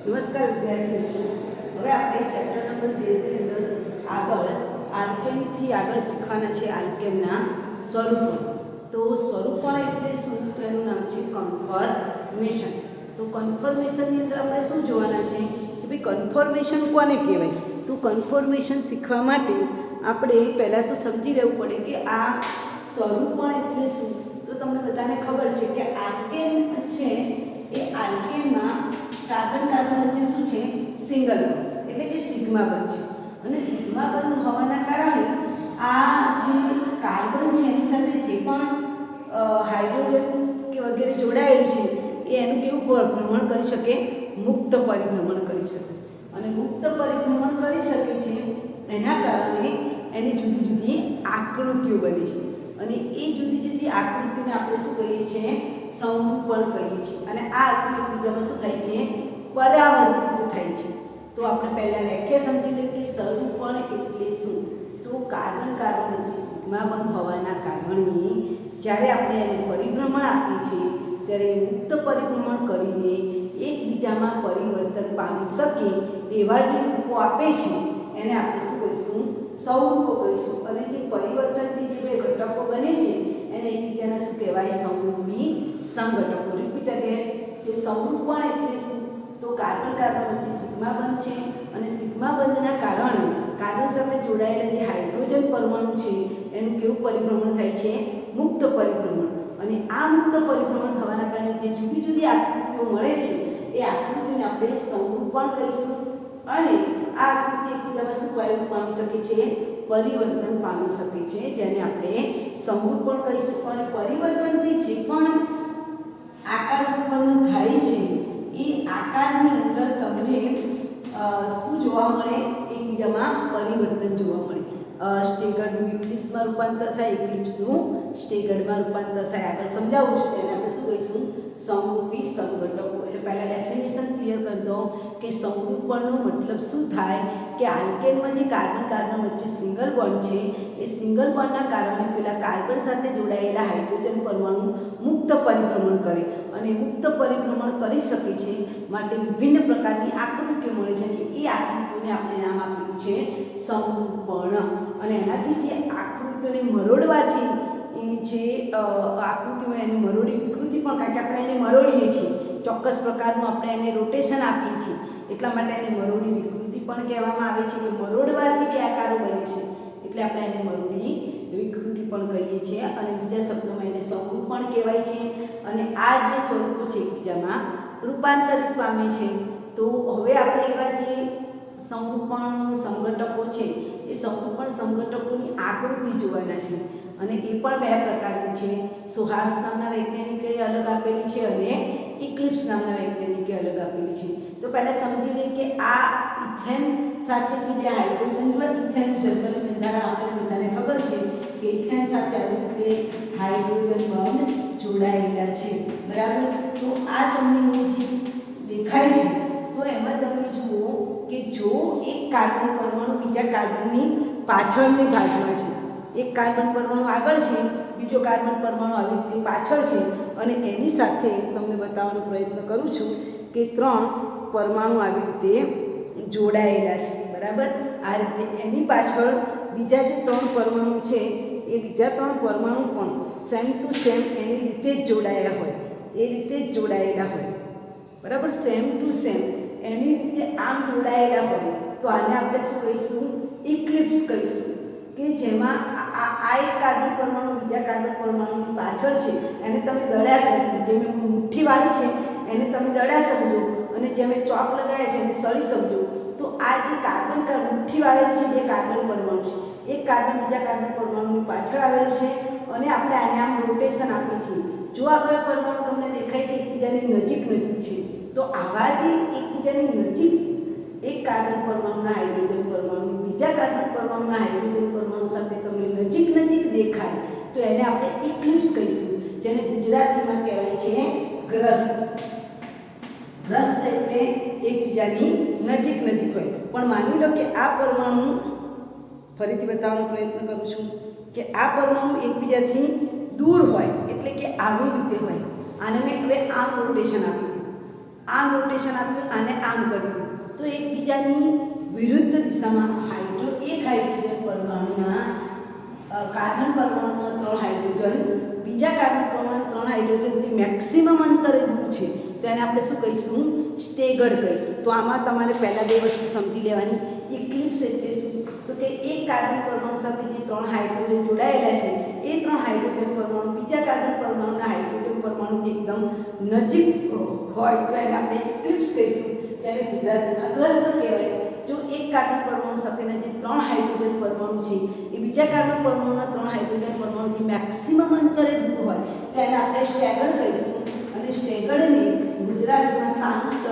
નમસ્કાર વિદ્યાર્થી મિત્રો. હવે આપણે ચેપ્ટર નંબર 13 ની અંદર આગળ આલ્કેનથી આગળ શીખવાના છે આલ્કેનના સ્વરૂપો. તો સ્વરૂપો એટલે શું? તો એનું નામ છે કન્ફર્મેશન. તો કન્ફર્મેશનની અંદર આપણે શું જોવાના છે કે ભાઈ કન્ફર્મેશન કોને કહેવાય? તો કન્ફર્મેશન શીખવા માટે આપણે પહેલાં તો સમજી રહેવું પડે કે આ સ્વરૂપો એટલે શું. તો તમને બધાને ખબર છે કે આલ્કેન છે એ આલ્કેનમાં કાર્બન કાર્બન વચ્ચે શું છે? સિંગલ બોન્ડ એટલે કે સિગ્મા બંધ છે. અને સિગ્મા બંધ હોવાના કારણે આ જે કાર્બન છે એની સાથે જે પણ હાઇડ્રોજન કે વગેરે જોડાયેલું છે એ એનું કેવું ભ્રમણ કરી શકે? મુક્ત પરિભ્રમણ કરી શકે. અને મુક્ત પરિભ્રમણ કરી શકે છે એના કારણે એની જુદી જુદી આકૃતિઓ બને છે. અને એ જુદી જુદી આકૃતિને આપણે શું કહીએ છીએ? સંરૂપણ કહીએ છીએ. અને આ આકૃતિ બીજામાં શું થાય છે? પરાવર્તિત થાય છે. તો આપણે પહેલા વ્યાખ્યા સમજી લઈએ કે સંરૂપણ એટલે શું. તો કાર્બન કાર્બન વચ્ચે સિગ્મા બંધ હોવાના કારણે જ્યારે આપણે એને પરિભ્રમણ આપીએ છીએ ત્યારે મુક્ત પરિભ્રમણ કરીને એકબીજામાં પરિવર્તન પામી શકે એવા જે રૂપો આપે છે એને આપણે શું કહીશું? સંરૂપો કહીશું. અને જે પરિવર્તનથી જે બે ઘટકો બને છે એને એકબીજાના શું કહેવાય? સમરૂપી સંઘટકો. રિપીટ અગેન કે સંરૂપણ એટલે શું? તો કાર્બન કાર્બન વચ્ચે સિગ્મા બંધ છે અને સિગ્મા બંધના કારણે કાર્બન સાથે જોડાયેલા જે હાઇડ્રોજન પરમાણુ છે એનું કેવું પરિભ્રમણ થાય છે? મુક્ત પરિભ્રમણ. અને આ મુક્ત પરિભ્રમણ થવાના કારણે જે જુદી જુદી આકૃતિઓ મળે છે એ આકૃતિને આપણે સંરૂપણ કહીશું. અને આ આકૃતિ એકબીજામાં શું પામી શકે છે? પરિવર્તન પામી શકે છે, જેને આપણે સંરૂપણ કહીશું. અને પરિવર્તનથી જે પણ આકાર ઉત્પન્ન થાય છે એ આકારની અંદર તમને શું જોવા મળે? એકબીજામાં પરિવર્તન જોવા મળે. સ્ટેગર્ડનું ઇક્લિપ્સમાં રૂપાંતર થાય, ઇક્લિપ્સનું સ્ટેગર્ડમાં રૂપાંતર થાય. આગળ સમજાવું છું તેને આપણે શું કહીશું? સમરૂપી સંઘટકો. એટલે પહેલાં ડેફિનેશન ક્લિયર કરી દો કે સંરૂપણનો મતલબ શું થાય કે આલ્કેનમાં જે કાર્બન કાર્બન વચ્ચે સિંગલ બોન્ડ છે એ સિંગલ બોન્ડના કારણે પેલા કાર્બન સાથે જોડાયેલા હાઇડ્રોજન પરમાણુ મુક્ત પરિભ્રમણ કરે. અને મુક્ત પરિભ્રમણ કરી શકે છે માટે વિભિન્ન પ્રકારની આકૃતિઓ મળે છે. અને એ આકૃતિઓને આપણે નામ આપ્યું છે સંરૂપણ. અને એનાથી જે આકૃતિઓને મરોડવાથી જે આકૃતિઓ એની મરોડી વિકૃતિ પણ, કારણ કે આપણે એને મરોડીએ છીએ, ચોક્કસ પ્રકારનું આપણે એને રોટેશન આપીએ છીએ એટલા માટે એને મરોડી વિકૃતિ પણ કહેવામાં આવે છે. કે મરોડવાથી બે આકારો બને છે એટલે આપણે એને મરોડી વિકૃતિ પણ કહીએ છીએ. અને બીજા શબ્દોમાં એને સંરૂપણ કહેવાય છે. અને આ જે સ્વરૂપો છે એકબીજામાં રૂપાંતરિત પામે છે. તો હવે આપણે એવા જે સંરૂપણ સંઘટકો છે એ સંરૂપણ સંઘટકોની આકૃતિ જોવાના છે. અને એ પણ બે પ્રકારની છે. સુહાસ નામના વૈજ્ઞાનિકે અલગ આપેલી છે અને ઇક્લિપ્સ નામના વૈજ્ઞાનિકે અલગ આપેલી છે. તો પહેલાં સમજી લઈએ કે આ ઇથેન સાથે જે બે હાઇડ્રોજન, ઇથેન જર્મની બંધારણ આપણે બધાને ખબર છે કે ઇથેન સાથે આવી રીતે હાઇડ્રોજન બંધ જોડાયેલા છે. બરાબર. તો આ તમને જે દેખાય છે તો એમાં તમે જુઓ કે જો એક કાર્બન પરમાણુ બીજા કાર્બનની પાછળની બાજુમાં છે, એક કાર્બન પરમાણુ આગળ છે, બીજો કાર્બન પરમાણુ આવી રીતે પાછળ છે, અને એની સાથે તમને બતાવવાનો પ્રયત્ન કરું છું કે 3 પરમાણુ આવી રીતે જોડાયેલા છે. બરાબર. આ રીતે એની પાછળ બીજા જે 3 પરમાણુ છે એ બીજા 3 પરમાણુ પણ સેમ ટુ સેમ એની રીતે જ જોડાયેલા હોય, એ રીતે જ જોડાયેલા હોય. બરાબર. સેમ ટુ સેમ એની રીતે આમ જોડાયેલા હોય તો આને આપણે શું કહીશું? ઇક્લિપ્સ કહીશું. કે જેમાં આ એક કાર્બન પરમાણુ બીજા કાર્બન પરમાણુની પાછળ છે એને તમે દડા સમજો, જે મેં મુઠ્ઠી વાળી છે એને તમે દડા સમજો, અને જે મેં ચોક લગાવ્યા છે એને સળી સમજો. તો આ જે કાર્બન મુઠ્ઠી વાળેલું છે, બે કાર્બન પરમાણુ છે, એક કાર્બન બીજા કાર્બન પરમાણુની પાછળ આવેલું છે અને આપણે આને આમ રોટેશન આપીએ છીએ. જો આ બે પરમાણુ તમને દેખાય કે એકબીજાની નજીક નજીક છે તો આવા જે એકબીજાની નજીક એક કાર્બન પરમાણુના હાઇડ્રોજન પરમાણુ બીજા કાર્બન પરમાણુના હાઇડ્રોજન પરમાણુ સાથે તમને નજીક નજીક દેખાય તો એને આપણે ઇક્લિપ્સ કહીશું, જેને ગુજરાતીમાં કહેવાય છે ગ્રસ્ત. ગ્રસ્ત એટલે એકબીજાની નજીક નજીક હોય. પણ માની લો કે આ પરમાણુ, ફરીથી બતાવવાનો પ્રયત્ન કરું છું કે આ પરમાણુ એકબીજાથી દૂર હોય એટલે કે આવી રીતે હોય. આને મેં હવે આમ રોટેશન આપ્યું, આમ રોટેશન આપ્યું, આને આમ કર્યું તો એકબીજાની વિરુદ્ધ દિશામાં એક હાઇડ્રોજન પરમાણુના કાર્બન પરમાણુના 3 હાઇડ્રોજન બીજા કાર્બન પરમાણુ 3 હાઇડ્રોજનથી મેક્સિમમ અંતરે દૂર છે તો એને આપણે શું કહીશું? સ્ટેગર્ડ કહીશું. તો આમાં તમારે પહેલાં બે વસ્તુ સમજી લેવાની. ઇક્લિપ્સ એટલે શું? તો કે એક કાર્બન પરમાણુ સાથે જે 3 હાઇડ્રોજન જોડાયેલા છે એ 3 હાઇડ્રોજન પરમાણુ બીજા કાર્બન પરમાણુના હાઇડ્રોજન પરમાણુથી એકદમ નજીક હોય તો એને આપણે ઇક્લિપ્સ કહીશું, જેને ગુજરાતીમાં ગ્રસ્ત કહેવાય. જો એક કાર્બન પરમાણુ સાથેના જે 3 હાઇડ્રોજન પરમાણુ છે એ બીજા કાર્બન પરમાણુના 3 હાઇડ્રોજન પરમાણુથી મેક્સિમમ અંતરે દૂર હોય તો એને આપણે સ્ટેગર્ડ કહીશું. અને સ્ટેગર્ડને ગુજરાતીમાં શાંતરિત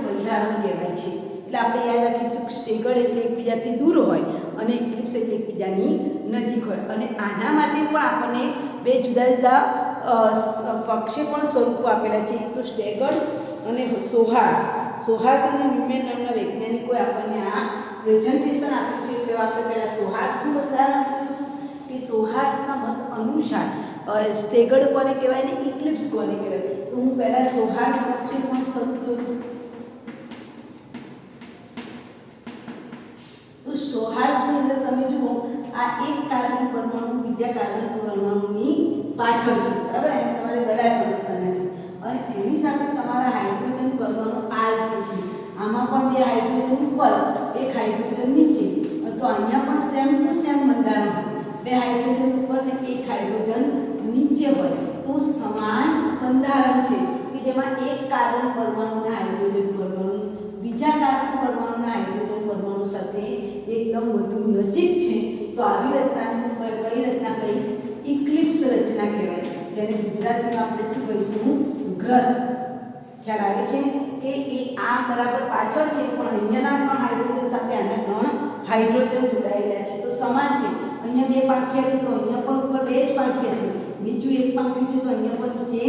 બંધારણ કહેવાય છે. એટલે આપણે યાદ રાખીશું કે સ્ટેગર્ડ એટલે એકબીજાથી દૂર હોય અને ઇક્લિપ્સ એટલે એકબીજાની નજીક હોય. અને આના માટે પણ આપણને બે જુદા જુદા પ્રક્ષેપણ સ્વરૂપો આપેલા છે. એક તો સ્ટેગર્ડ અને સોહાર્સ. સોહાર્સ અને ન્યુમેન નામના વૈજ્ઞાનિકોએ આપણને આ પ્રેઝન્ટેશન આપ્યું છે. તો આપણે પહેલાં સોહાર્સનું બંધારણ જોઈશું કે સોહાર્સના મત અનુસાર સ્ટેગર્ડ કોને કહેવાય ને ઇક્લિપ્સ કોને કહેવાય. તો હું પહેલાં સોહાર્સ પ્રક્ષેપણ સ્વરૂપ જોઈશ. તો સોહાર્સની અંદર તમે જુઓ આ એક કાર્બન પરમાણુ બીજા કાર્બન પરમાણુની પાછળ છે, બરાબર? એને તમારે દડા સમજવાના છે. અને એની સાથે તમારા હાઇડ્રોજન પરમાણુ આર છે. આમાં પણ બે હાઇડ્રોજન ઉપર એક હાઇડ્રોજન નીચે. તો અહીંયા પણ સેમ ટુ સેમ બંધારણ હોય. બે હાઇડ્રોજન ઉપર અને એક હાઇડ્રોજન નીચે હોય તો સમાન બંધારણ છે કે જેમાં એક કાર્બન પરમાણુના હાઇડ્રોજન પરમાણુ બીજા કાર્બન પરમાણુના હાઇડ્રોજન પરમાણુ સાથે એકદમ વધુ નજીક છે. તો આવી રચનાને કઈ રચના કહીશ? ઇક્લિપ્સ રચના કહેવાય, જેને ગુજરાતીમાં આપણે શું કહીશું? ગ્રસ્ત. ખ્યાલ આવે છે કે એ આ બરાબર પાછળ છે પણ અહીંયાના 3 હાઇડ્રોજન સાથે આના 3 હાઇડ્રોજન જોડાયેલા છે તો સમાન છે. અહીંયા બે પાંખિયા છે તો અહીંયા પણ ઉપર બે જ પાંખિયા છે, બીજું એક પાંખિયું છે તો અહીંયા પણ નીચે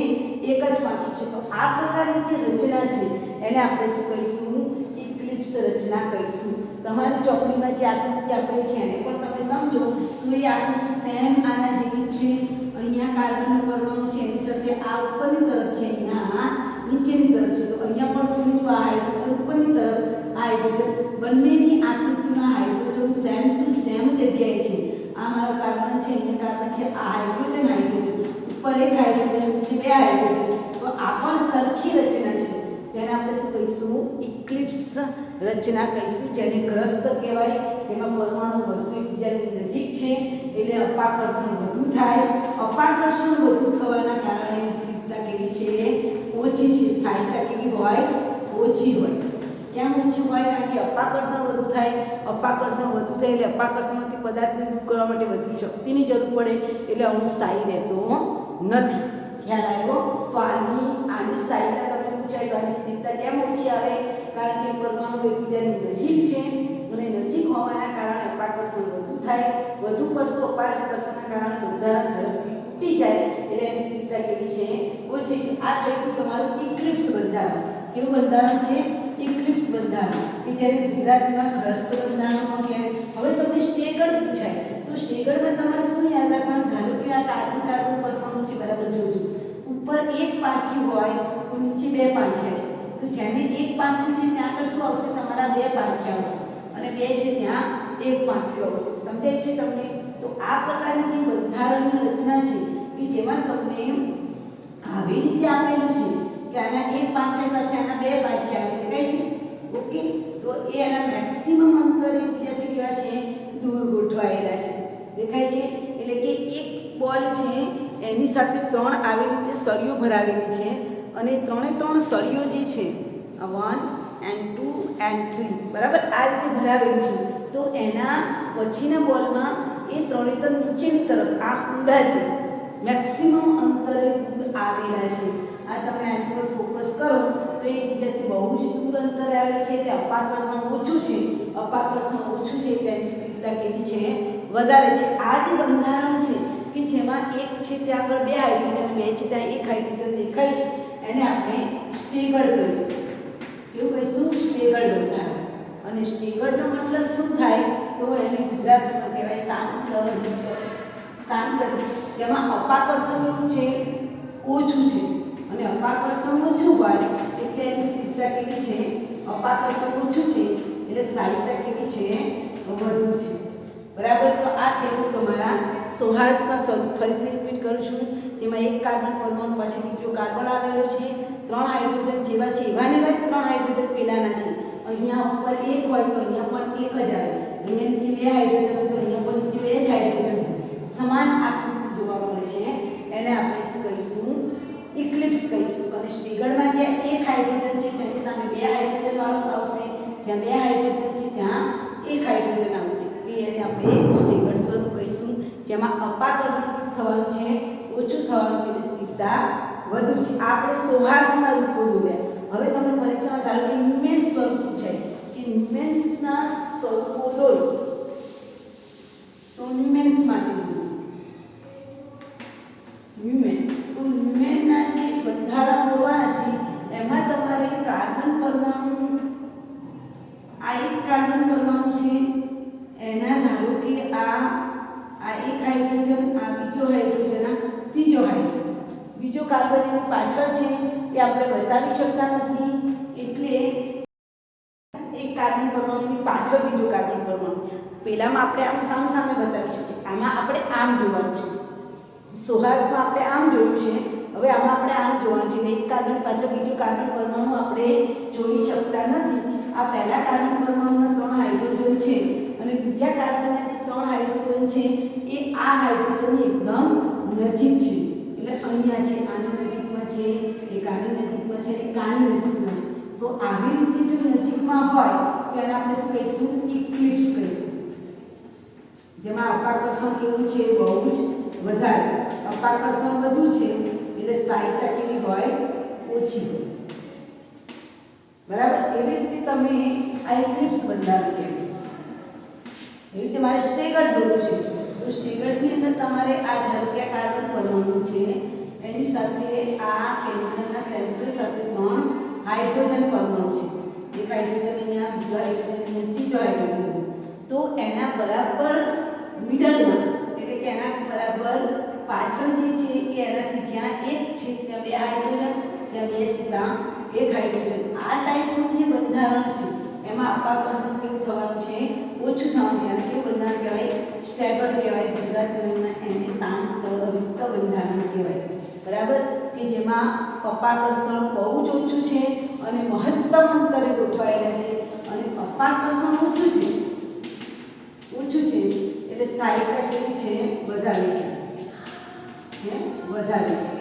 એક જ પાંખિયું છે. તો આ પ્રકારની જે રચના છે એને આપણે શું કહીશું? ઇક્લિપ્સ રચના કહીશું. તમારી ચોપડીમાં જે આકૃતિ આપેલી છે એને પણ તમે સમજો તો એ આકૃતિ સેમ આના જેવી છે. અહીંયા કાર્બનનો પરમાણુ છે એની સાથે આ ઉપરની તરફ છે, અહીંયા નીચેની તરફ છે. તો અહીંયા પણ તમે જો આ હાઇડ્રોજન ઉપરની તરફ, આ હાઇડ્રોજન, બંનેની આકૃતિમાં હાઇડ્રોજન સેમ ટુ સેમ જગ્યાએ છે. આ મારો કાર્બન છે, અહીંયા કાર્બન છે, આ હાઇડ્રોજન ઉપર એક હાઇડ્રોજન નીચે બે હાઇડ્રોજન. તો આ પણ સરખી રચના છે, તેને આપણે શું કહીશું? ઇક્લિપ્સ રચના કહીશું, જેને ગ્રસ્ત કહેવાય. જેમાં પરમાણુ વધુ એકબીજાની નજીક છે એટલે અપાકર્ષણ વધુ થાય. અપાકર્ષણ વધુ થવાના કારણે સ્થિરતા કેવી છે? ઓછી છે. સ્થાયિકતા કેવી હોય? ઓછી હોય. કેમ ઓછી હોય? કારણ કે અપાકર્ષણ વધુ થાય. અપાકર્ષણ વધુ થાય એટલે અપાકર્ષણમાંથી પદાર્થને દૂર કરવા માટે વધુ શક્તિની જરૂર પડે એટલે અણુ સ્થાયી રહેતો નથી. ખ્યાલ આવ્યો? તો આની સ્થાયિકતા તમને પૂછાય તો આની સ્થિરતા કેમ ઓછી આવે? કારણ કે પરમાણુ એકબીજાની નજીક છે અને નજીક હોવાના કારણે અપાકર્ષણ વધુ થાય. વધુ પડતું અપાકર્ષણના કારણે બંધારણ ઝડપથી તૂટી જાય એટલે એની સ્થિરતા કેવી છે? ઓછી છે. આ થયું તમારું ઇક્લિપ્સ બંધારણ. કેવું બંધારણ છે? ઇક્લિપ્સ બંધારણ, કે જેને ગુજરાતીમાં ગ્રસ્ત બંધારણ પણ કહેવાય. હવે તમને સ્ટેગર્ડ પૂછાય તો સ્ટેગર્ડમાં તમારે શું યાદ રાખવાનું? ધારો કે આ કાર્બન પરમાણુ છે, બરાબર? જોજો ઉપર એક પાંખિયું હોય તો નીચે બે પાંખિયા છે. તો જેને એક પાંખિયું છે ત્યાં આગળ શું આવશે? તમારા બે પાંખિયા આવશે અને બે છે ત્યાં એક પાંખિયું આવશે. સમજાય છે તમને? તો આ પ્રકારની જે બંધારણની રચના છે કે જેમાં તમને આવી રીતે આપેલું છે કે આના એક પાંખિયા સાથે આના બે પાંખિયા આવે, દેખાય છે? ઓકે. તો એ એના મેક્સિમમ અંતર એકબીજાથી કેવા છે? દૂર ગોઠવાયેલા છે. દેખાય છે? એટલે કે એક બોલ છે એની સાથે 3 આવી રીતે સળીઓ ભરાવેલી છે અને 3 સળીઓ જે છે 1 and 2 and 3, બરાબર? આ રીતે ભરાવેલું છે. તો એના પછીના બોલમાં એ 3 નીચેની તરફ આ ઊંડા છે, મેક્સિમમ અંતરે દૂર આવેલા છે. આ તમે આની પર ફોકસ કરો તો એકબીજાથી બહુ જ દૂર અંતરે આવે છે. એટલે અપાકર્ષણ ઓછું છે. અપાકર્ષણ ઓછું છે એટલે એની સ્થિરતા કેવી છે? વધારે છે. આ જે બંધારણ છે કે જેમાં એક છે ત્યાં આગળ બે હાઇડ્રોજન, બે છે ત્યાં એક હાઇડ્રોજન દેખાય છે, એને આપણે સ્ટેગર્ડ કહીશું. કેવું કહીશું? સ્ટેગર્ડ બંધારણ. અને સ્ટેગર્ડનો મતલબ શું થાય? તો એને ગુજરાતીમાં કહેવાય શાંતરિત. જેમાં અપાકર્ષણ એવું છે? ઓછું છે. અને અપાકર્ષણ ઓછું હોય એટલે રીતે એની સ્થિરતા કેવી છે, અપાકર્ષણ ઓછું છે એટલે સ્થાયીતા કેવી છે, વધુ છે. બરાબર. તો આ થયું તમારા સૌહાર્દના સ્વરૂપ. ફરીથી રિપીટ કરું છું, જેમાં એક કાર્બન પરમાણુ પછી બીજો કાર્બન આવેલો છે, 3 હાઇડ્રોજન જેવા છે એવા ને એવા 3 હાઇડ્રોજન પેલાના છે. અહીંયા ઉપર એક હોય તો અહીંયા પણ એક જ આવે, અહીંયા નીચે 2 હાઇડ્રોજન હોય તો અહીંયા પણ નીચે 2 જ હાઇડ્રોજન સમાન આકૃતિ જોવા મળે છે. એને આપણે શું કહીશું, ઇક્લિપ્સ કહીશું. અને સ્ટીગરમાં જ્યાં એક હાઇડ્રોજન છે તેની સામે 2 હાઇડ્રોજન વાળો આવશે, જ્યાં 2 હાઇડ્રોજન છે ત્યાં એક હાઇડ્રોજન આવશે. એને આપણે સ્ટેગર્ડ સ્વરૂપ કહીશું, જેમાં અપાકર્ષણ થવાનું છે, ઓછું થવાનું છે, સ્થિરતા વધુ છે. આપણે સૌહાર્દના રૂપો જોયા. હવે તમને પરીક્ષામાં ધારો કે ન્યુમેન્સ સ્વરૂપ પૂછાય કે ન્યુમેન્સના સ્વરૂપો દોરો, તો ન્યુમેન્સ માટે ન્યુમેન, તો ન્યુમેનના જે બંધારણ દોરવાના છે એમાં તમારે કાર્બન પરમાણુ, આ એક કાર્બન પરમાણુ છે એના ધારો કે આ એક હાઇડ્રોજન, આ બીજો હાઇડ્રોજન, આ ત્રીજો હાઇડ્રોજન, બીજો કાર્બન એની પાછળ છે એ આપણે બતાવી શકતા નથી, એટલે એક કાર્બન પરમાણુની પાછળ બીજો કાર્બન પરમાણુ. પહેલામાં આપણે આમ સામે બતાવી શકીએ, આમાં આપણે આમ જોવાનું છે. સૌહાર્દમાં આપણે આમ જોયું છે, હવે આમાં આપણે આમ જોવાનું છે. એક કાર્બન પાછળ બીજો કાર્બન પરમાણુ આપણે જોઈ શકતા નથી. આ પહેલા કાર્બન પરમાણુના 3 હાઇડ્રોજન છે અને બીજા કાર્બનના જે 3 હાઇડ્રોજન છે એ આ હાઇડ્રોજનની એકદમ નજીક છે, એટલે અહીંયા છે, આની નજીકમાં છે, એક આની નજીકમાં છે, એક આની નજીકમાં છે. તો આવી રીતે જો નજીકમાં હોય તો એને આપણે શું કહીશું, ઇક્લિપ્સ કહીશું. જેમાં અપાકર્ષણ કેવું છે, બહુ જ વધારે. અપાકર્ષણ વધુ છે એટલે સ્થાયીતા કેવી હોય, ઓછી હોય. બરાબર. એવી રીતે તમે આ ઇક્લિપ્સ બંધારણ કહેવાય. એવી રીતે મારે સ્ટેગર્ડ દોરવું છે, તો સ્ટેગર્ડની અંદર તમારે આ ધારો કે કાર્બન પરમાણુ છે એની સાથે આ કેન્દ્રના સેન્ટર સાથે 3 હાઇડ્રોજન પરમાણુ છે. એક હાઇડ્રોજન અહીંયા, બીજો હાઇડ્રોજન અહીંયા, ત્રીજો હાઇડ્રોજન. તો એના બરાબર મિડલમાં, એટલે કે એના બરાબર પાછળ જે છે એ એનાથી જ્યાં એક છે ત્યાં 2 હાઇડ્રોજન, જ્યાં 2 છે ત્યાં એક હાઇડ્રોજન. આ ટાઈપનું જે બંધારણ છે એમાં અપાકર્ષણ કેવું થવાનું છે, ઓછું થવાનું છે. કેવું બંધારણ કહેવાય, સ્ટેગર્ડ કહેવાય. ગુજરાતીમાં એને શાંતયુક્ત બંધારણ કહેવાય. બરાબર. કે જેમાં અપાકર્ષણ બહુ જ ઓછું છે અને મહત્તમ અંતરે ગોઠવાયેલા છે, અને અપાકર્ષણ ઓછું છે એટલે સ્થાયીતા કેવી છે, વધારે છે, વધારે છે.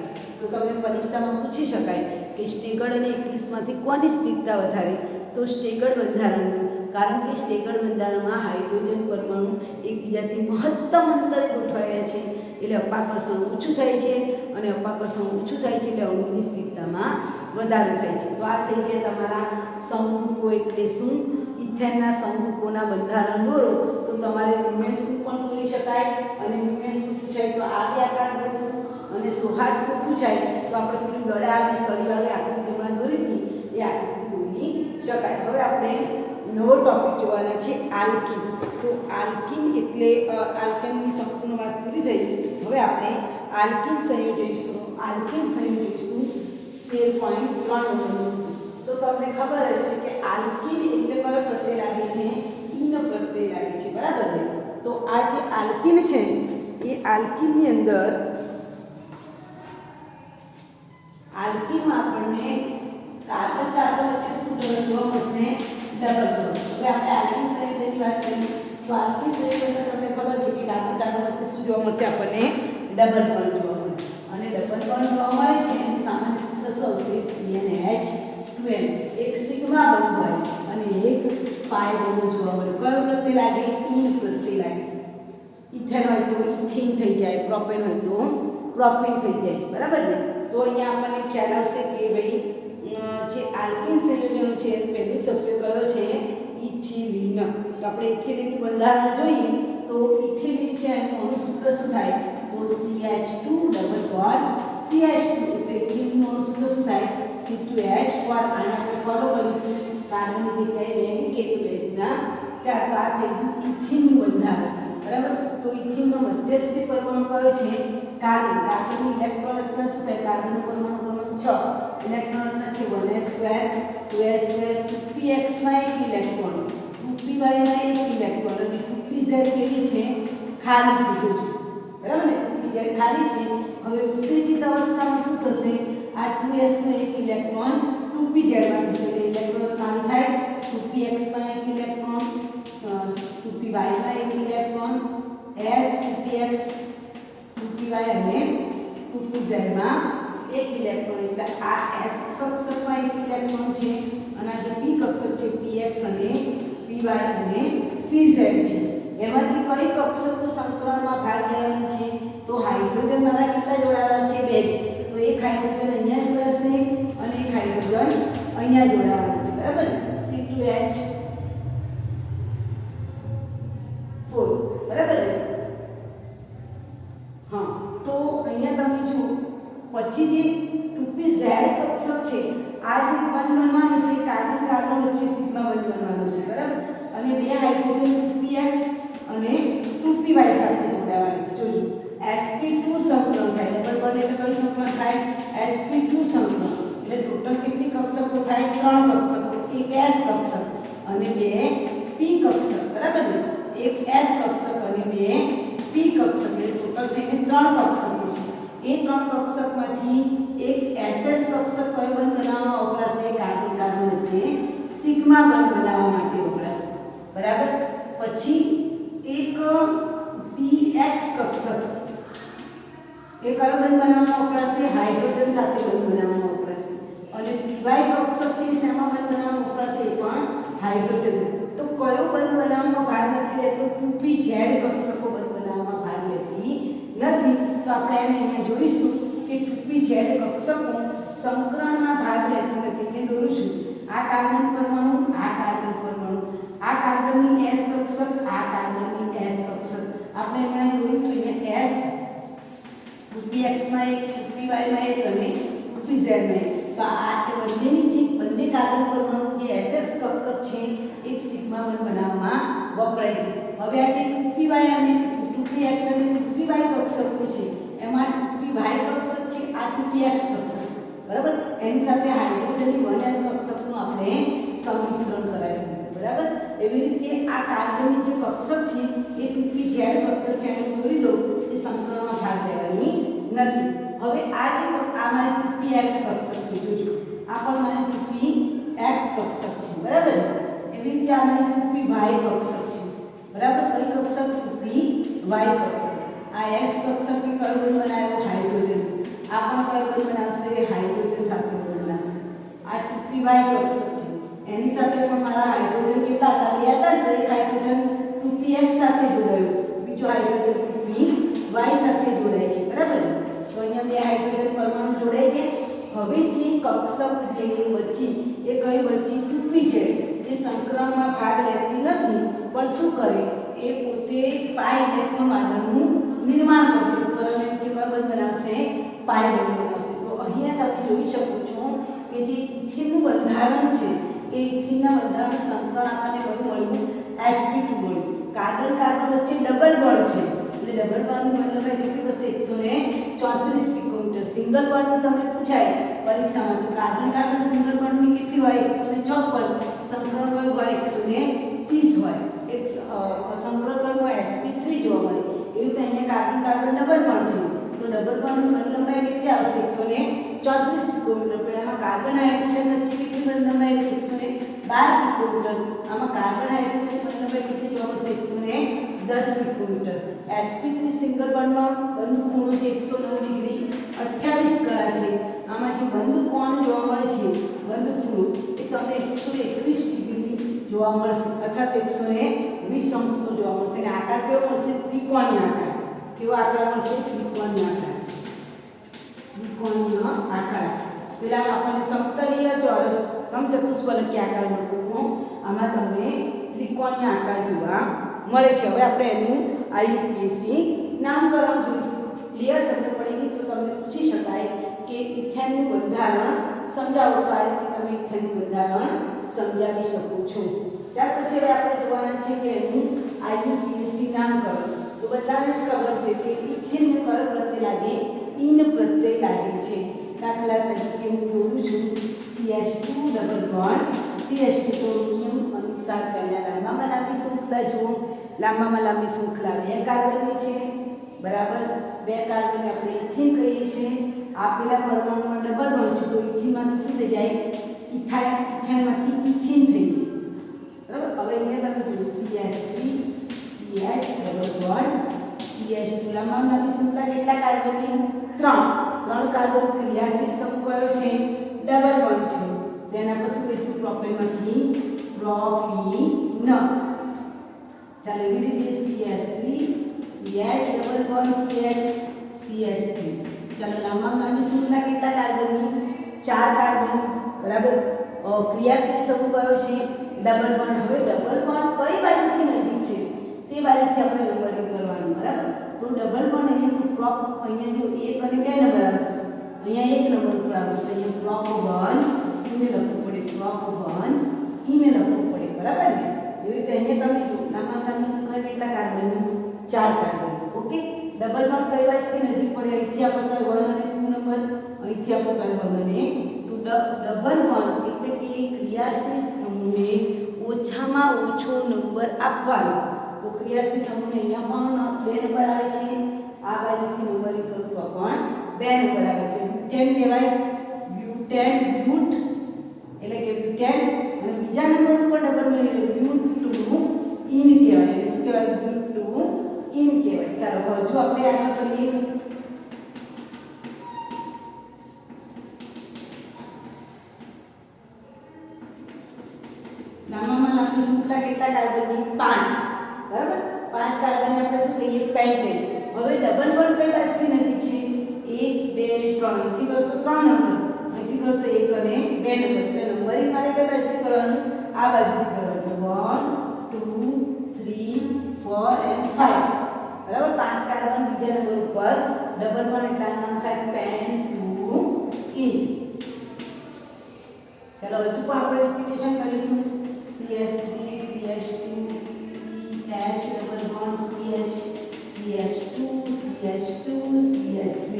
તો તમને પરીક્ષામાં પૂછી શકાય કે સ્ટેગર્ડ અને ઇક્લિપ્સમાંથી કોની સ્થિરતા વધારે, તો સ્ટેગર્ડ બંધારણની. કારણ કે સ્ટેગર્ડ બંધારણમાં હાઇડ્રોજન પરમાણુ એકબીજાથી મહત્તમ અંતરે ગોઠવાયા છે એટલે અપાકર્ષણ ઓછું થાય છે, અને અપાકર્ષણ ઓછું થાય છે એટલે અણુની સ્થિરતામાં વધારો થાય છે. તો આ થઈ ગયા તમારા સમરૂપો. એટલે શું, ઇથેનના સમરૂપોના બંધારણ દોરો તો તમારે ન્યુમેન્સનું પણ દોરી શકાય, અને ન્યુમેન્સનું પૂછાય તો આ બે આકાર દોરીશું, અને સૌહાર્દનું પૂછાય તો આપણે પેલું દડા અને સળિયાવાળી આકૃતિ હમણાં દોરી હતી એ આકૃતિ દોરી શકાય. હવે આપણે નવો ટોપિક જોવાના છે, આલ્કીન. તો આલ્કીન એટલે આલ્કેનની સંપૂર્ણ વાત પૂરી થઈ. હવે આપણે આલ્કીન સંયોગ જોઈશું. આલ્કીન સંયોગ જોઈશું 13.3. તો તમને ખબર જ છે કે આલ્કીન એટલે કયો પ્રત્યય લાગે છે, ઈન પ્રત્યય લાગે છે. બરાબર ને. તો આ જે આલ્કીન છે એ આલ્કીનની અંદર, આલ્કીનમાં આપણને કાર્બન કાર્બન વચ્ચે શું જોવા મળશે, ડબલ બોન્ડ. હવે આપણે આલ્કીન સંયોજનની વાત કરીએ તો આલ્કીન સંયોજનમાં તમને ખબર છે કે કાર્બન કાર્બન વચ્ચે શું જોવા મળશે, આપણને ડબલ બોન્ડ જોવા મળે. અને ડબલ બોન્ડ જોવા મળે છે એનું સામાન્ય સૂત્ર શું આવશે, CnH2n. એક સિગ્મા બંધ હોય અને એક પાઈ બંધ જોવા મળે. કયો પ્રત્યય લાગે, ઈન પ્રત્યય લાગે. ઇથેન હોય તો ઇથીન થઈ જાય, પ્રોપેન હોય તો પ્રોપીન થઈ જાય. બરાબર ને. તો અહીંયા આપણને ખ્યાલ આવશે કે ભાઈ જે આલ્કીન સંયોજનો છે પહેલું સભ્ય કયો છે, ઇથિલિન. તો આપણે ઇથિલિનનું બંધારણ જોઈએ તો ઇથિલિન છે એનું અણુસૂત્ર શું થાય, તો CH2 ડબલ બોન્ડ CH2. એટલે ઇથિલિનનું અણુસૂત્ર શું થાય, C2H4. આને આપણે ફોલો કરીશું, કાર્બનની જગ્યાએ બેન કેટના ચાર. તો આ થઈ ગયું ઇથિનનું બંધારણ. બરાબર. તો ઇથિનનો મધ્યસ્થી પરમાણુ કયો છે, કાર્બન. કાર્બનની ઇલેક્ટ્રોન રચના શું થાય, કાર્બનનું પરમાણુ ક્રમાંક 6 ઇલેક્ટ્રોન છે 1s2 2s2 2px માં એક ઇલેક્ટ્રોન 2py માં એક ઇલેક્ટ્રોન અને 2pz કેવી છે ખાલી છે બરાબર ને 2pz ખાલી છે હવે ઉત્તેજિત અવસ્થામાં શું થશે આ 2s નો એક ઇલેક્ટ્રોન 2pz માં જશે એટલે ઇલેક્ટ્રોન ખાલી થાય 2px માં એક ઇલેક્ટ્રોન 2py માં એક ઇલેક્ટ્રોન s 2px 2py અને 2pz માં એક ઇલેક્ટ્રોન એટલે આ s કક્ષકમાં એક ઇલેક્ટ્રોન છે અને આ જે p કક્ષક છે px અને py અને pz છે એમાંથી કઈ કક્ષકો સંકલનમાં ભાગ લેવાની છે તો હાઇડ્રોજન મારા કેટલા જોડાવાના છે બે તો એક હાઇડ્રોજન અહીંયા જોડાશે અને એક હાઇડ્રોજન અહીંયા જોડાવાનું છે બરાબર C2H4 બરાબર ને હા તો અહીંયા તમે જુઓ પછી જે 2pz કક્ષક છે આ જે બંધ બનવાનું છે કાર્બન કાર્બન વચ્ચે સિગ્મા બંધ બનવાનું છે બરાબર અને બે હાઇડ્રોજન 2px અને 2py સાથે જોડાવાના છે જોજો sp2 સંકલન થાય ડબલ બોન્ડ એટલે કઈ સંકલન થાય sp2 સંકલન એટલે ટોટલ કેટલી કક્ષકો થાય ત્રણ કક્ષકો એક s કક્ષક અને બે p કક્ષક બરાબર ને એક s કક્ષક અને બે p કક્ષક એટલે ટોટલ થઈને ત્રણ કક્ષકો છે એ ત્રણ કક્ષકમાંથી એક ss કક્ષક કયો બંધ બનાવવામાં વપરાશે કાર્બન કાર્બન વચ્ચે સિગ્મા બંધ બનાવવા માટે વપરાશે બરાબર પછી એક px કક્ષક એ કયો બંધ બનાવવામાં વપરાશે હાઇડ્રોજન સાથે બંધ બનાવવામાં વપરાશે અને py કક્ષક છે શેમાં બંધ બનાવવામાં વપરાશે એ પણ હાઇડ્રોજન તો કયો બંધ બનાવવામાં ભાગ નથી લેતો 2pz કક્ષકો બંધ બનાવવામાં ભાગ લેતી નથી તો આપણે એને અહીંયા જોઈશું કે 2pz કક્ષકો સંકરણમાં ભાગ લેતી નથી મેં દોરું છું આ કાર્બન પરમાણુ આ કાર્બન પરમાણુ આ કાર્બનની s કક્ષક આ કાર્બનની s કક્ષક આપણે હમણાં દોર્યું તો અહીંયા s 2px માં એક 2py માં એક અને 2pz માં એક તો આ બંનેની જે બંને કાર્બન પરમાણુ જે ss કક્ષક છે એક સિગ્મા બંધ બનાવવામાં વપરાય હવે આ જે 2py અને 2px અને 2py કક્ષકો છે એમાં 2py કક્ષક છે આ 2px કક્ષક બરાબર એની સાથે હાઇડ્રોજનની 1s કક્ષકનું આપણે સંમિશ્રણ કરાવ્યું બરાબર એવી રીતે આ કાર્બનની જે કક્ષક છે એ 2pz કક્ષક છે એને દોરી દો જે સંકલનમાં ભાગ લેવાની નથી હવે આ જે આ મારી 2px કક્ષક છે જોજો આ પણ મારી 2px કક્ષક છે બરાબર એવી રીતે આ મારી 2py કક્ષક છે બરાબર કઈ કક્ષક 2py કક્ષક આ x કક્ષક ને કયો બંધ બનાવ્યો હાઇડ્રોજન આ પણ કયો બંધ બનાવશે હાઇડ્રોજન સાથે બંધ બનાવશે આ 2py કક્ષક છે એની સાથે પણ મારા હાઇડ્રોજન કેટલા હતા બે હતા તો એક હાઇડ્રોજન 2px સાથે જોડાયો બીજો હાઇડ્રોજન 2py સાથે જોડાય છે બરાબર તો અહીંયા બે હાઇડ્રોજન પરમાણુ જોડાઈ ગયા હવે જે કક્ષક જે વચ્ચે એ કઈ વચ્ચે 2pz જે સંકરણમાં ભાગ લેતી નથી પણ શું કરે એ પોતે પાઈ ઇલેક્ટ્રોન વાદળનું નિર્માણ કરશે ઉપર અને નીચે બંધ બનાવશે પાઈ બંધ બનાવશે તો અહીંયા તમે જોઈ શકો છો કે જે ઇથેનનું બંધારણ છે એ ઇથેનના બંધારણનું સંકલન આપણને કયું મળ્યું sp2 મળ્યું કાર્બન કાર્બન વચ્ચે ડબલ બોન્ડ છે એટલે ડબલ બોન્ડની લંબાઈ કેટલી થશે 134 પિકોમીટર સિંગલ બોન્ડની તમને પૂછાય પરીક્ષામાં તો કાર્બન કાર્બન સિંગલ બોન્ડની કેટલી હોય 154 સંકલન કયું હોય 130 હોય એક સંકલન કયું હોય sp3 જોવા મળે એવી રીતે અહીંયા કાર્બન કાર્બન ડબલ બોન્ડ છે તો ડબલ બોન્ડની બંધ લંબાઈ કેટલી આવશે 134 પિકોમીટર પણ આમાં કાર્બન હાઇડ્રોજન વચ્ચે કેટલી બંધ લંબાઈ 112 પિકોમીટર આમાં કાર્બન હાઇડ્રોજન બંધ લંબાઈ કેટલી જોવા મળશે 110 પિકોમીટર sp3 સિંગલ બોન્ડમાં બંધ ખૂણો છે 109 ડિગ્રી 28 કળા છે આમાં જે બંધ કોણ જોવા મળે છે બંધ ખૂણો એ તમને 121 ડિગ્રી જોવા મળશે અથવા તો 120 અંશનો જોવા મળશે અને આકાર કેવો મળશે ત્રિકોણીય આકાર કેવો આકાર મળશે ત્રિકોણીય આકાર ત્રિકોણીય આકાર પેલા આપણને સમતલીય ચોરસ સમચતુષ્ફલકીય આકાર મળતો હતો આમાં તમને ત્રિકોણીય આકાર જોવા મળે છે હવે આપણે એનું આઈયુપીએસસી નામકરણ જોઈશું ક્લિયર સમજ પડી ગઈ તો તમને પૂછી શકાય કે ઇથેનનું બંધારણ સમજાવો તો આ રીતે તમે ઇથેનનું બંધારણ સમજાવી શકો છો ત્યાર પછી હવે આપણે જોવાના છે કે એનું આઈયુપીએસસી નામકરણ તો બધાને જ ખબર છે કે ઇથેનને કયો પ્રત્યય લાગે ઇન પ્રત્યય લાગે છે દાખલા તરીકે હું જોઉં છું CH2 ડબલ બોન્ડ CH2 તો નિયમ અનુસાર પહેલા લાંબામાં લાંબી શૃંખલા જુઓ. લાંબામાં લાંબી શૃંખલા 2 કાર્બનની છે, બરાબર. 2 કાર્બન આપણે ઇથિન કહીએ છીએ. આપેલા પરમાણુમાં ડબલ બોન્ડ છે તો ઇથિનમાંથી શું થઈ જાય? ઇથેનમાંથી ઇથિન થઈ જાય, બરાબર. હવે અહીંયા તમે જો CH3 CH double bond CH2 લાંબામાં લાંબી શૃંખલા કેટલા કાર્બનની? 3 કાર્બન ક્રિયાશીલ સમૂહ કયો છે? ડબલ બોન્ડ છે. તેના પર શું કહીશું? પ્રોપેનમાંથી પ્રોપીન. ચાલો એવી રીતે CH3 CH double bond CH3. ચાલો લાંબામાં લાંબી શૃંખલા કેટલા કાર્બનની? 4 કાર્બન, બરાબર. ક્રિયાશીલ સમૂહ કયો છે? Double bond. હવે ડબલ બોન્ડ કઈ બાજુથી નજીક છે તે બાજુથી આપણે નંબરિંગ કરવાનું, બરાબર. તો ડબલ બોન્ડ અહીંયા પ્રોપ અહીંયા જો 1 અને 2 નંબર આવે, અહીંયા 1 નંબર ઉપર આવે તો અહીંયા પ્રોપ 1 એને લખવું પડે, પ્રોપ 1 એને લખવું પડે, બરાબર ને. એવી રીતે અહીંયા તમે જો લાંબામાં લાંબી શૃંખલા કેટલા કાર્બનની? 4 કાર્બન. ઓકે. ડબલ બોન્ડ કઈ બાજુથી નજીક પડે? અહીંથી આપણે કઈ 1 અને 2 નંબર, અહીંથી આપણે કઈ 1 અને 2. ડબલ બોન્ડ એટલે કે ક્રિયાશીલ સમૂહને ઓછામાં ઓછો નંબર આપવાનો. તો ક્રિયાશીલ સમૂહને અહીંયા પણ 2 નંબર આવે છે, આ બાજુથી નંબરિંગ કરું તો પણ 2 નંબર આવે છે. બ્યુટેન કહેવાય, બ્યુટેન બ્યુટ એટલે કે બ્યુટેન. અને બીજા નંબર ઉપર ડબલ બોન્ડ એટલે બ્યુટુ ઇન કહેવાય. એટલે શું કહેવાય? બ્યુટુ ઇન કહેવાય. ચાલો હવે જો આપણે આગળ કરીએ. લાંબામાં લાંબી શૃંખલા કેટલા કાર્બનની? 5, બરાબર. 5 કાર્બનને આપણે શું કહીએ? પેન્ટેન. હવે ડબલ બોન્ડ કઈ બાજુથી નજીક છે? 1 2 3. અહીંથી કરો તો 3 નંબર, અહીંથી કરો તો 1 અને 2 નંબર. એટલે નંબરિંગ મારે કઈ બાજુથી કરવાનું? આ બાજુથી કરવાનું. 1 2 3 4 and 5, બરાબર. 5 કાર્બન બીજા નંબર ઉપર ડબલ બોન્ડ એટલે નામ થાય પેન્ટુઇન. ચાલો હજુ પણ આપણે રિપીટેશન કરીશું. CH3 CH2 CH double bond CH CH2 CH2 CH3.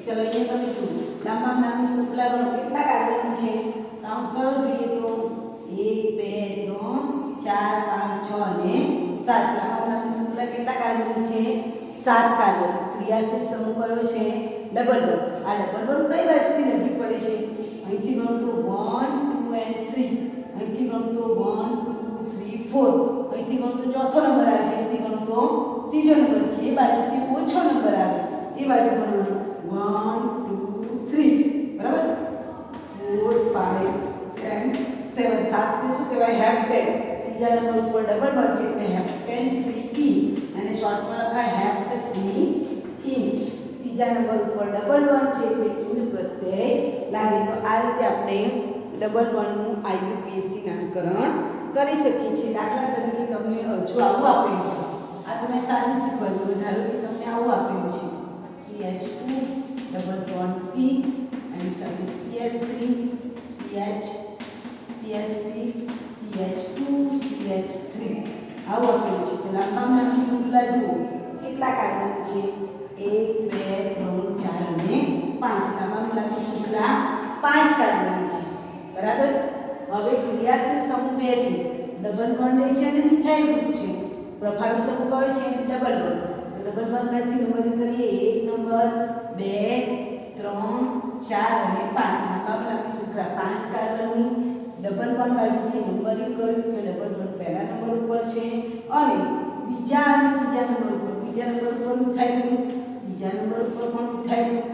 ચલો અહીંયા તમે જુઓ લાંબામાં લાંબી શૃંખલા ગણો કેટલા કાર્બન છે? કાઉન્ટ કરો જોઈએ તો 1 2 3 4 5 6 અને 7. લાંબામાં લાંબી શૃંખલા કેટલા કાર્બન છે? 7 કાર્બન. ક્રિયાશીલ સમૂહ કયો છે? Double bond. આ ડબલ બોન્ડ કઈ બાજુથી નજીક પડે છે? અહીંથી ગણો તો 1 2 and 3. અહીંથી ગણો તો 1 2 3 4. અહીંથી ગણો તો ચોથો નંબર આવે છે, અહીંથી ગણો તો ત્રીજો નંબર. જે બાજુથી ઓછો નંબર આવે એ બાજુ ગણવાનું. 1 2 3, બરાબર. 4 5 and 7. 7 ને શું કહેવાય? હેપ્ટેન. ત્રીજા નંબર ઉપર ડબલ બોન્ડ છે એટલે હેપ્ટેન 3 ઇન અને શોર્ટમાં લખાય હેપ્ટ 3 ઇન. ત્રીજા નંબર ઉપર ડબલ બોન્ડ છે એટલે ઇન પ્રત્યય લાગે. તો આ રીતે આપણે ડબલ બોન્ડનું IUPAC નામકરણ કરી શકીએ છીએ. દાખલા તરીકે તમને હજુ આવું આપેલું, આ તમે સારું શીખવાનું. ધારો કે તમને આવું આપેલું છે CH2 ડબલ બોન્ડ C અને સાથે CH3 CH CH3 CH2 CH3 આવું આપેલું છે. તો લાંબામાં લાંબી શૃંખલા જુઓ કેટલા કાર્બન છે? 1 2 3 4 અને 5. લાંબામાં લાંબી શૃંખલા 5 કાર્બન છે, બરાબર. હવે ક્રિયાશીલ સમૂહ 2 છે, ડબલ બોન્ડ છે અને મિથાઇલ ગ્રુપ છે. પ્રભાવી સમૂહ કયો છે? Double bond. ડબલ બોન્ડ માંથી નંબરિંગ કરીએ 1 નંબર 2 3 4 અને 5. લાંબામાં લાંબી શૃંખલા 5 કાર્બનની. ડબલ બોન્ડ બાજુથી નંબરિંગ કર્યું કે ડબલ બોન્ડ પહેલા નંબર ઉપર છે અને બીજા અને ત્રીજા નંબર ઉપર. બીજા નંબર ઉપર મિથાઇલ ગ્રુપ, બીજા નંબર ઉપર પણ મિથાઇલ ગ્રુપ.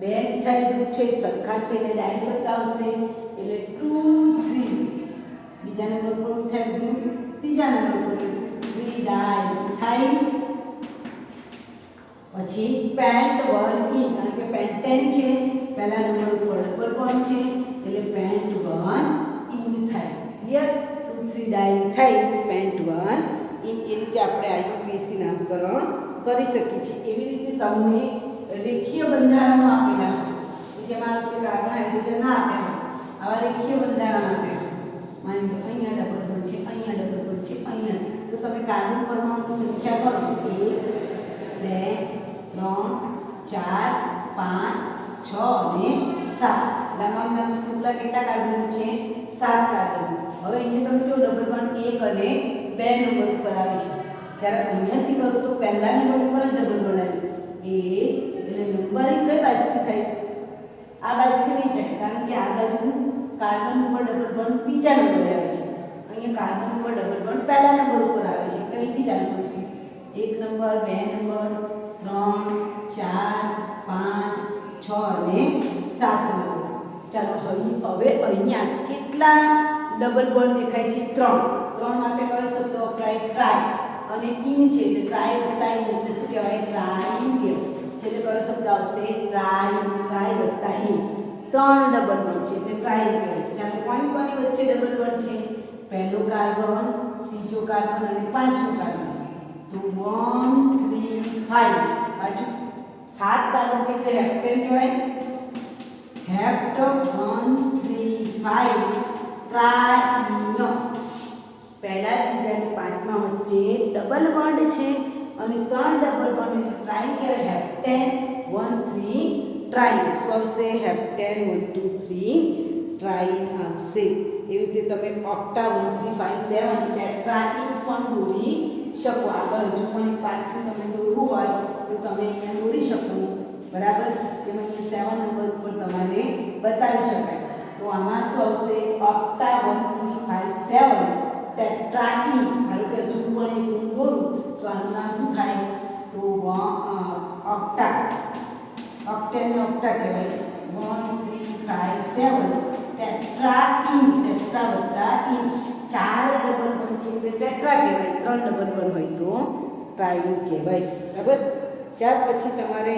2 મિથાઇલ ગ્રુપ છે, સરખા છે એટલે ડાય શબ્દ આવશે એટલે 2 3. બીજા નંબર પર મિથાઇલ ગ્રુપ, ત્રીજા નંબર પર 3 ડાય મિથાઇલ. પછી પેન્ટ 1 ઇન, કારણ કે પેન્ટેન છે પહેલા નંબર ઉપર ડબલ બોન્ડ છે એટલે પેન્ટ 1 ઇન થાય. Clear? 2 3 dimethyl pent 1 ene. એ રીતે આપણે IUPAC નામકરણ કરી શકીએ છીએ. એવી રીતે તમને રેખીય બંધારણો આપેલા જેમાં કાર્બન હાઇડ્રોજન ના આપેલા, આવા રેખીય બંધારણ આપેલા. માની લો અહીંયા ડબલ બોન્ડ છે, અહીંયા ડબલ બોન્ડ છે, અહીંયા. તો તમે કાર્બન પરમાણુની સંખ્યા કરો 1 2 3 4 5 6 અને 7 લાંબામાં લાંબી શૃંખલા કેટલા કાર્બન છે 7 કાર્બન હવે અહીંયા તમે જો ડબલ બોન્ડ 1 અને 2 નંબર ઉપર આવે છે ત્યારે અહીંયાથી કરું તો પહેલા નંબર ઉપર ડબલ બોન્ડ આવ્યું એટલે નંબરિંગ કઈ બાજુથી થાય આ બાજુથી નહીં થાય કારણ કે આ બાજુ કાર્બન ઉપર ડબલ બોન્ડ બીજા નંબરે આવે છે અહીંયા કાર્બન ઉપર ડબલ બોન્ડ પહેલા નંબર ઉપર આવે છે કઈથી ચાલુ કરશે 1 નંબર 2 નંબર 3 4 5 6 અને 7 નંબર ચાલો હવે અહીંયા કેટલા ડબલ બોન્ડ દેખાય છે 3 માટે કયો શબ્દ વપરાય ટ્રાય અને ઇન છે એટલે ટ્રાય વત્તા ઇન એટલે શું કહેવાય ટ્રાઇન કહેવાય એટલે કયો શબ્દ આવશે ટ્રાય વત્તા ઇન 3 ડબલ બોન્ડ છે એટલે ટ્રાઇન કહેવાય ચાલો કોની કોની વચ્ચે ડબલ બોન્ડ છે પહેલો કાર્બન ત્રીજો કાર્બન અને પાંચમો કાર્બન તો 1 3 5 બાજુ 7 કાર્બન છે એટલે હેપ્ટેન કહેવાય હેપ્ટ 1 3 5 ટ્રાઇન પહેલા ત્રીજા અને પાંચમા વચ્ચે ડબલ બોન્ડ છે અને 3 ડબલ બોન્ડ એટલે ટ્રાઇન કહેવાય હેપ્ટેન 1 3 ટ્રાઇન શું આવશે હેપ્ટેન 1 2 3 ટ્રાઇન આવશે એવી રીતે તમે ઓક્ટા 1 3 5 7 ટેટ્રાઇન પણ દોરી શકો આગળ હજુ પણ એક પાછું તમે દોરવું હોય તો તમે અહીંયા દોરી શકો બરાબર જેમ અહીંયા 7 નંબર ઉપર તમારે બતાવી શકાય તો આમાં શું આવશે ઓક્ટા 1 3 5 7 ટેટ્રાઇન ધારો કે હજુ પણ એક હું દોરું તો આનું નામ શું થાય તો ઓક્ટા ઓક્ટેન ને ઓક્ટા કહેવાય 1 3 5 7 ટેટ્રાઇન ટેટ્રા વત્તા ઇન 4 ડબલ બોન્ડ છે એટલે ટેટ્રા કહેવાય 3 ડબલ બોન્ડ હોય તો ટ્રાઇન કહેવાય બરાબર ત્યાર પછી તમારે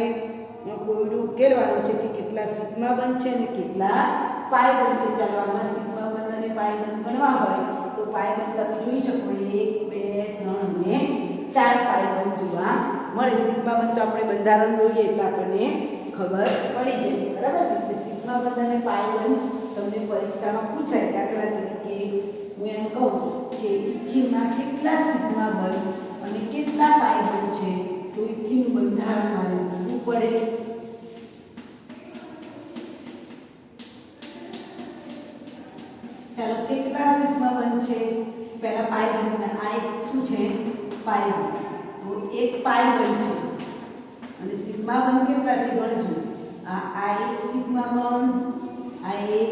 કોયડું ઉકેલવાનું છે કે કેટલા સિગ્મા બંધ છે અને કેટલા પાઈ બંધ છે ચાલો આમાં સિગ્મા બંધ અને પાઈ બંધ ગણવા હોય તો પાઈ બંધ તમે જોઈ શકો 1 2 3 અને 4 પાઈ બંધ જોવા મળે સિગ્મા બંધ તો આપણે બંધારણ જોઈએ એટલે આપણને ખબર પડી જાય બરાબર એટલે સિગ્મા બંધ અને પાઈ બંધ તમને પરીક્ષામાં પૂછાય દાખલા તરીકે હું એમ કહું કે ઇથિનમાં કેટલા સિગ્મા બંધ અને કેટલા પાઈ બંધ છે તો ઇથિનનું બંધારણ મારે લખવું પડે ચાલો કેટલા સિગ્મા બંધ છે પહેલા પાઈ બંધ આ એક શું છે પાઈ બંધ તો એક પાઈ બંધ છે અને સિગ્મા બંધ કેટલા છે ગણજો આ એક સિગ્મા બંધ આ એક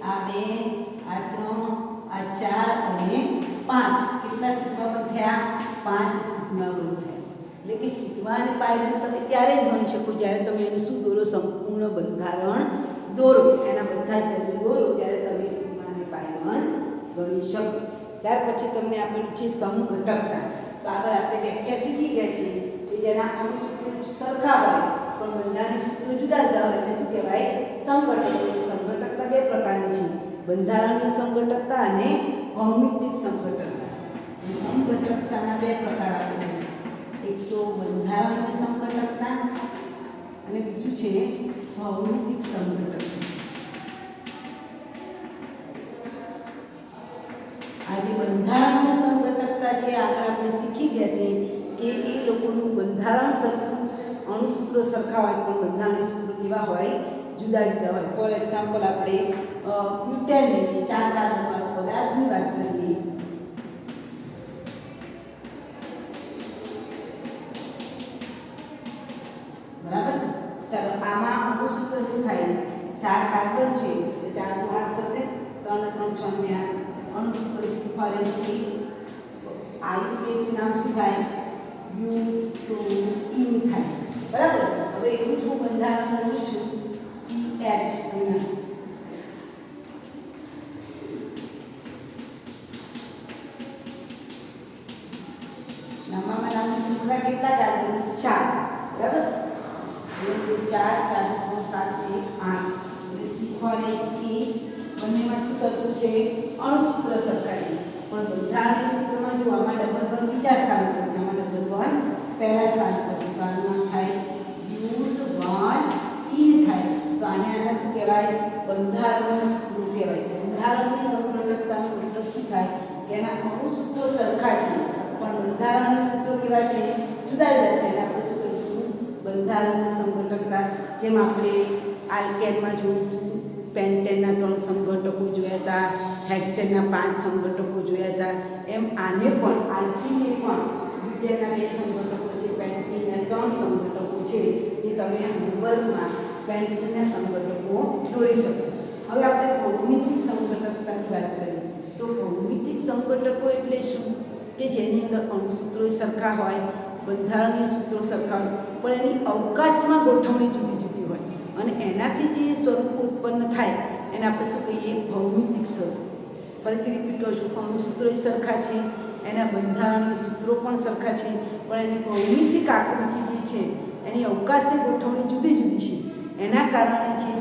આ બે આ 3 આ 4 અને 5 કેટલા સિગ્મા બંધ થયા 5 સિગ્મા બંધ થયા એટલે કે સિગ્મા અને પાઈ બંધ તમે ત્યારે જ ગણી શકો જ્યારે તમે એનું શું દોરો સંપૂર્ણ બંધારણ દોરો એના બધા જ દોરો ત્યારે તમે સિગ્મા અને પાઈ બંધ ગણી શકો ત્યાર પછી તમને આપેલું છે સમઘટકતા તો આગળ આપણે વ્યાખ્યા શીખી ગયા છીએ કે જેના અણુ સૂત્રો સરખા હોય પણ બંધારણના સૂત્રો જુદા જુદા હોય એટલે શું કહેવાય સમઘટક સમઘટકતા બે પ્રકારની છે બંધારણીય સમઘટકતા અને ભૌમિતિક સમઘટકતા સમઘટકતાના બે પ્રકાર આપેલા છે એક તો બંધારણીય સમઘટકતા અને બીજું છે ભૌમિતિક સમઘટકતા આ જે બંધારણીય સમઘટકતા છે આગળ આપણે શીખી ગયા છે કે એ લોકોનું બંધારણ સરખું અણુસૂત્રો સરખા હોય પણ બંધારણીય સૂત્રો કેવા હોય જુદા જુદા હોય ફોર એક્ઝામ્પલ આપણે બ્યુટેન લઈએ 4 કાર્બન વાળો પદાર્થની વાત કરીએ બરાબર ચાલો આમાં અણુસૂત્ર શું થાય 4 કાર્બન છે તો 4 નો 8 થશે 3 ને 3 6 ને 8 અણુસૂત્ર શીખવાડે છે આયુપીએસ નામ શું થાય U2 ઇન થાય બરાબર હવે એવું જ હું બંધારણ કરું છું CH અહીંયા નામામાં નામની શૃંખલા કેટલા કાર્બન 4 બરાબર 4 4 3 7 8 એટલે શીખવાડે છે બંનેમાં શું સરખું છે અણુસૂત્ર સરખા છે પણ બંધારણીય સૂત્રમાં જો આમાં ડબલ બોન્ડ બીજા સ્થાન પર છે આમાં ડબલ બોન્ડ પહેલા સ્થાન પર છે તો આનું નામ થાય U1 ઇન થાય તો આને આને શું કહેવાય બંધારણીય સૂત્રો કહેવાય બંધારણીય સમઘટકતાનો મતલબ શું થાય કે એના અણુસૂત્રો સરખા છે પણ બંધારણીય સૂત્રો કેવા છે જુદા જુદા છે એટલે આપણે શું કહીશું બંધારણીય સમઘટકતા જેમ આપણે આલ્કેનમાં જોયું પેન્ટેનના 3 સમઘટકો જોયા હતા, હેક્સેનના 5 સમઘટકો જોયા હતા, એમ આને પણ આલ્કીનને પણ બ્યુટેનના 2 સમઘટકો છે, પેન્ટેનના 3 સમઘટકો છે, જે તમે હોમવર્કમાં પેન્ટેનના સમઘટકો દોરી શકો. હવે આપણે ભૌમિતિક સમઘટકતાની વાત કરીએ તો ભૌમિતિક સમઘટકો એટલે શું કે જેની અંદર અણુસૂત્રો સરખા હોય, બંધારણીય સૂત્રો સરખા હોય, પણ એની અવકાશમાં ગોઠવણી જુદી જુદી હોય અને એનાથી જે સ્વરૂપો ઉત્પન્ન થાય એને આપણે શું કહીએ? ભૌમિતિક સ્વરૂપ. ફરીથી રિપીટ કરું છું, અણુસૂત્રો સરખા છે, એના બંધારણીય સૂત્રો પણ સરખા છે, પણ એની ભૌમિતિક આકૃતિ જે છે એની અવકાશે ગોઠવણી જુદી જુદી છે. એના કારણે જે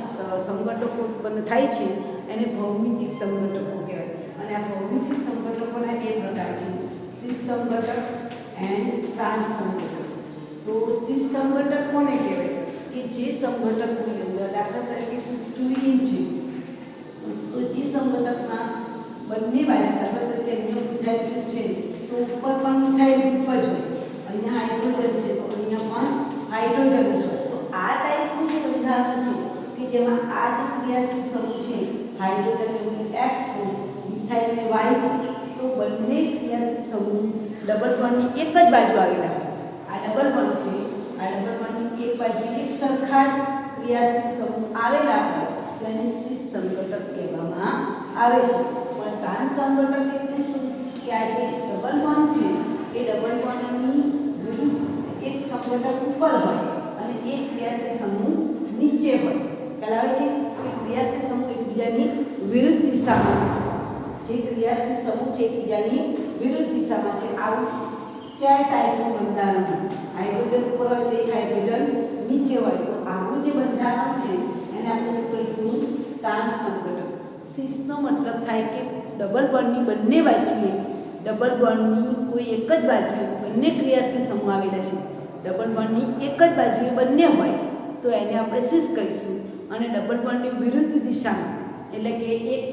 સમઘટકો ઉત્પન્ન થાય છે એને ભૌમિતિક સમઘટકો કહેવાય. અને આ ભૌમિતિક સમઘટકોના 2 પ્રકાર છે, સીસ સમઘટક એન્ડ ટ્રાન્સ સમઘટક. તો સીસ સમઘટક કોને કહેવાય? કે જે સમઘટકની અંદર દાખલા તરીકે ટ્વિન છે, તો જે સમઘટકમાં બંને બાજુ દાખલા તરીકે અહીંયા મિથાઇલ ગ્રુપ છે તો ઉપર પણ મિથાઇલ ગ્રુપ જ હોય, અહીંયા હાઇડ્રોજન છે તો અહીંયા પણ હાઇડ્રોજન જ હોય. તો આ ટાઈપનું જે બંધારણ છે કે જેમાં આ જે ક્રિયાશીલ સમૂહ છે, હાઇડ્રોજન X મિથાઇલ ને Y, તો બંને ક્રિયાશીલ સમૂહ ડબલ બોન્ડની એક જ બાજુ આવેલા હોય. આ ડબલ બોન્ડ છે, આ ડબલ બોન્ડની એક બાજુ એક સરખા જ ક્રિયાશીલ સમૂહ આવેલા હોય તો એને સીસ સમઘટક કહેવામાં આવે છે. પણ ટ્રાન્સ સમઘટક એટલે શું? કે આ જે ડબલ બોન્ડ છે એ ડબલ બોન્ડની વિરુદ્ધ એક સમઘટક ઉપર હોય અને એક ક્રિયાશીલ સમૂહ નીચે હોય. ખ્યાલ આવે છે કે ક્રિયાશીલ સમૂહ એકબીજાની વિરુદ્ધ દિશામાં છે, જે ક્રિયાશીલ સમૂહ છે એકબીજાની વિરુદ્ધ દિશામાં છે. આવું 4 ટાઈપનું બંધારણ, હાઇડ્રોજન ઉપર હોય તો એક હાઇડ્રોજન નીચે હોય, તો આવું જે બંધારણ છે એને આપણે શું કહીશું? ટ્રાન્સ સમઘટક. સીસનો મતલબ થાય કે ડબલ બોન્ડની બંને બાજુએ, ડબલ બોન્ડની કોઈ એક જ બાજુએ બંને ક્રિયાશીલ સમૂહ આવેલા છે, ડબલ બોન્ડની એક જ બાજુએ બંને હોય તો એને આપણે સીસ કહીશું. અને ડબલ બોન્ડની વિરુદ્ધ દિશામાં એટલે કે એક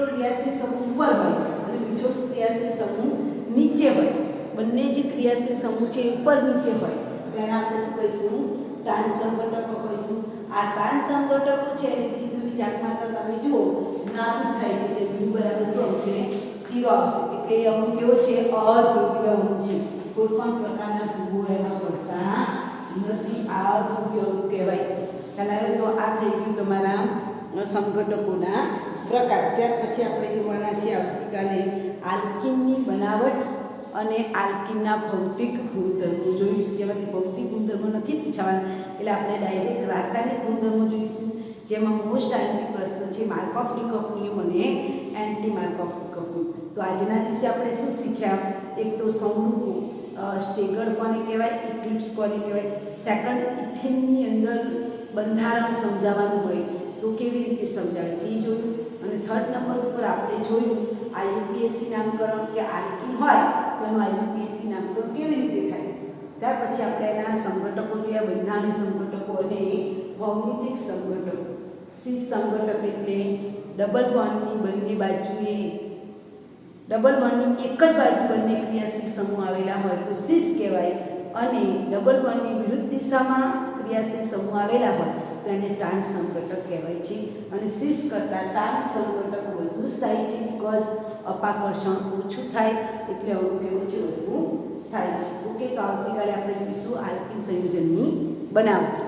ક્રિયાશીલ સમૂહ ઉપર હોય અને બીજો ક્રિયાશીલ સમૂહ નીચે હોય, બંને જે ક્રિયાશીલ સમૂહ છે ઉપર નીચે હોય તો એને આપણે શું કહીશું? ટ્રાન્સ સમઘટકો કહીશું. આ ટ્રાન્સ સમઘટકો છે એની દ્વિધ્રુવી ચાર્ટમાં તમે જુઓ નાબૂદ થાય છે, એટલે ધ્રુવ બરાબર શું આવશે? 0 આવશે. એટલે એ અણુ કેવો છે? અધ્રુવીય અણુ છે. કોઈ પણ પ્રકારના ધ્રુવો એમાં પડતા નથી, અધ્રુવીય અણુ કહેવાય. ખ્યાલ આવ્યો? તો આ થઈ ગયું તમારા સમઘટકોના પ્રકાર. ત્યાર પછી આપણે જોવાના છે આવતીકાલે આલ્કીનની બનાવટ અને આલ્કીનના ભૌતિક ગુણધર્મો જોઈશું. જેમાંથી ભૌતિક ગુણધર્મો નથી પૂછાવાના એટલે આપણે ડાયરેક્ટ રાસાયણિક ગુણધર્મો જોઈશું, જેમાં મોસ્ટ આઈએમપી પ્રશ્ન છે માર્કોફ નિકોફ નિયમ અને એન્ટી માર્કોફ નિકોફ નિયમ. તો આજના દિવસે આપણે શું શીખ્યા? એક તો સમરૂપો, સ્ટેગર્ડ કોને કહેવાય, ઇક્લિપ્સ કોને કહેવાય, સેકન્ડ ઇથેનની અંદર બંધારણ સમજાવવાનું હોય તો કેવી રીતે સમજાવે એ જોયું. અને થર્ડ નંબર ઉપર આપણે જોયું આઈયુપીએસસી નામકરણ, કે આલ્કીન હોય તો એનું આઈયુપીએસસી નામકરણ કેવી રીતે થાય. ત્યાર પછી આપણે એના સમઘટકો જોયા, બંધારણીય સમઘટકો અને ભૌમિતિક સમઘટકો. સીસ સમઘટક એટલે ડબલ બોન્ડની બંને બાજુએ, ડબલ બોન્ડની એક જ બાજુ બંને ક્રિયાશીલ સમૂહ આવેલા હોય તો સીસ કહેવાય, અને ડબલ બોન્ડની વિરુદ્ધ દિશામાં ક્રિયાશીલ સમૂહ આવેલા હોય તો એને ટ્રાન્સ સમઘટક કહેવાય છે. અને સીસ કરતાં ટ્રાન્સ સમઘટક વધુ સ્થાયી છે, બીકોઝ અપાકર્ષણ ઓછું થાય એટલે અણુ કેવું છે? વધુ સ્થાયી છે. ઓકે, તો આવતીકાલે આપણે જોઈશું આલ્કીન સંયોજનની બનાવટ.